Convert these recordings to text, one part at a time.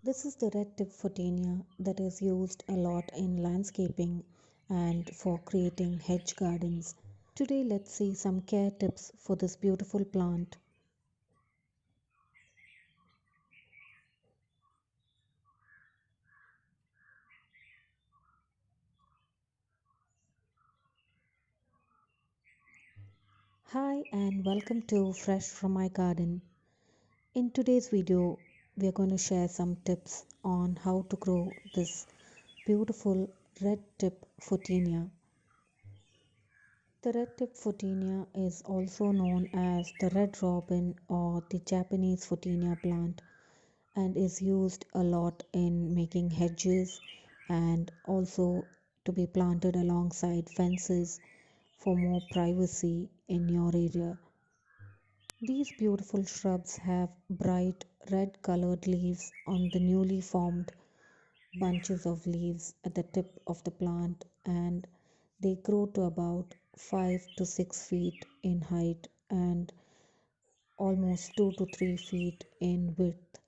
This is the red tip Photinia that is used a lot in landscaping and for creating hedge gardens. Today, let's see some care tips for this beautiful plant. Hi, and welcome to Fresh from My Garden. In today's video, we are going to share some tips on how to grow this beautiful red tip Photinia. The red tip Photinia is also known as the red robin or the Japanese Photinia plant and is used a lot in making hedges and also to be planted alongside fences for more privacy in your area. These beautiful shrubs have bright red colored leaves on the newly formed bunches of leaves at the tip of the plant, and they grow to about 5 to 6 feet in height and almost 2 to 3 feet in width.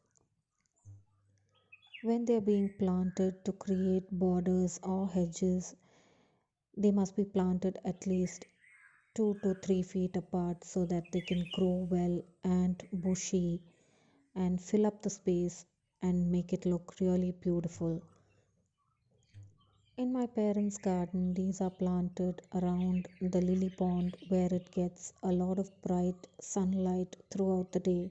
When they are being planted to create borders or hedges, they must be planted at least 2 to 3 feet apart so that they can grow well and bushy and fill up the space and make it look really beautiful. In my parents' garden, these are planted around the lily pond where it gets a lot of bright sunlight throughout the day.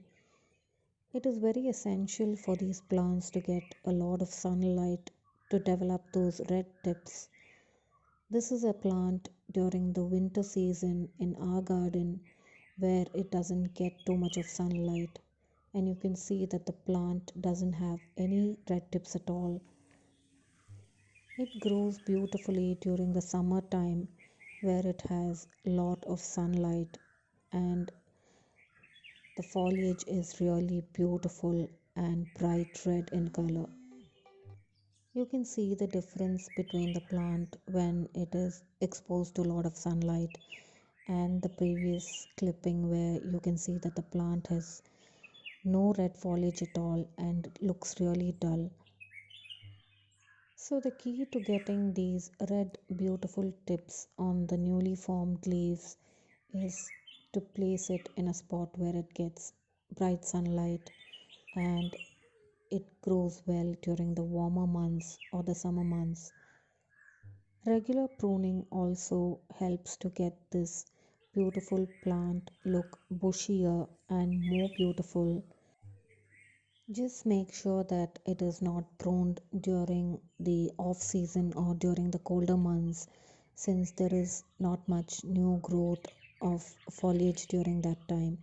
It is very essential for these plants to get a lot of sunlight to develop those red tips. This is a plant during the winter season in our garden where it doesn't get too much of sunlight, and you can see that the plant doesn't have any red tips at all. It grows beautifully during the summertime where it has a lot of sunlight and the foliage is really beautiful and bright red in color. You can see the difference between the plant when it is exposed to a lot of sunlight and the previous clipping where you can see that the plant has no red foliage at all and looks really dull. So the key to getting these red beautiful tips on the newly formed leaves is to place it in a spot where it gets bright sunlight and it grows well during the warmer months or the summer months. Regular pruning also helps to get this beautiful plant look bushier and more beautiful. Just make sure that it is not pruned during the off season or during the colder months, since there is not much new growth of foliage during that time.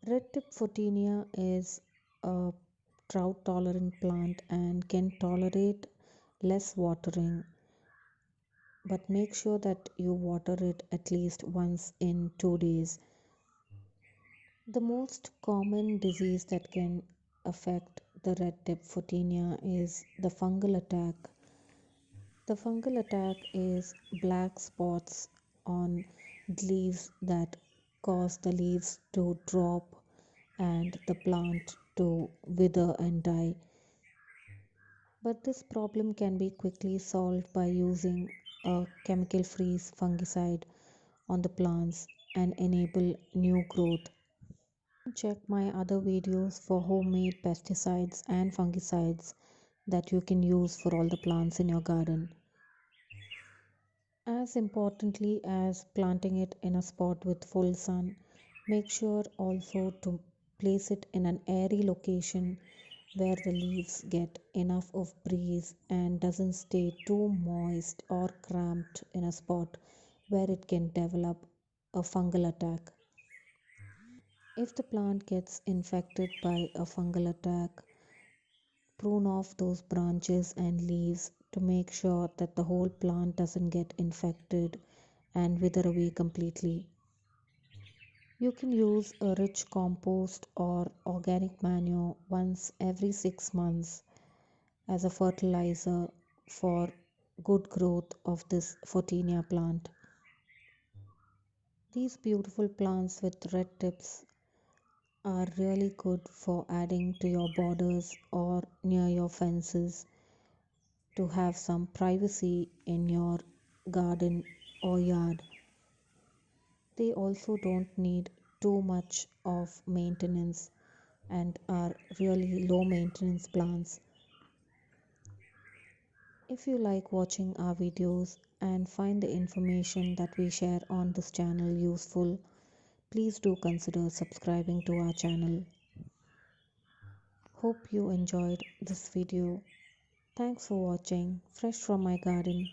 Red tip Photinia is a drought tolerant plant and can tolerate less watering, but make sure that you water it at least once in 2 days. The most common disease that can affect the red tip Photinia is the fungal attack. The fungal attack is black spots on leaves that cause the leaves to drop and the plant to wither and die. But this problem can be quickly solved by using a chemical free fungicide on the plants and enable new growth. Check my other videos for homemade pesticides and fungicides that you can use for all the plants in your garden. As importantly as planting it in a spot with full sun, make sure also to place it in an airy location where the leaves get enough of breeze and doesn't stay too moist or cramped in a spot where it can develop a fungal attack. If the plant gets infected by a fungal attack, prune off those branches and leaves to make sure that the whole plant doesn't get infected and wither away completely. You can use a rich compost or organic manure once every 6 months as a fertilizer for good growth of this Photinia plant. These beautiful plants with red tips are really good for adding to your borders or near your fences to have some privacy in your garden or yard. They also don't need too much of maintenance and are really low maintenance plants. If you like watching our videos and find the information that we share on this channel useful, please do consider subscribing to our channel. Hope you enjoyed this video. Thanks for watching Fresh from my garden.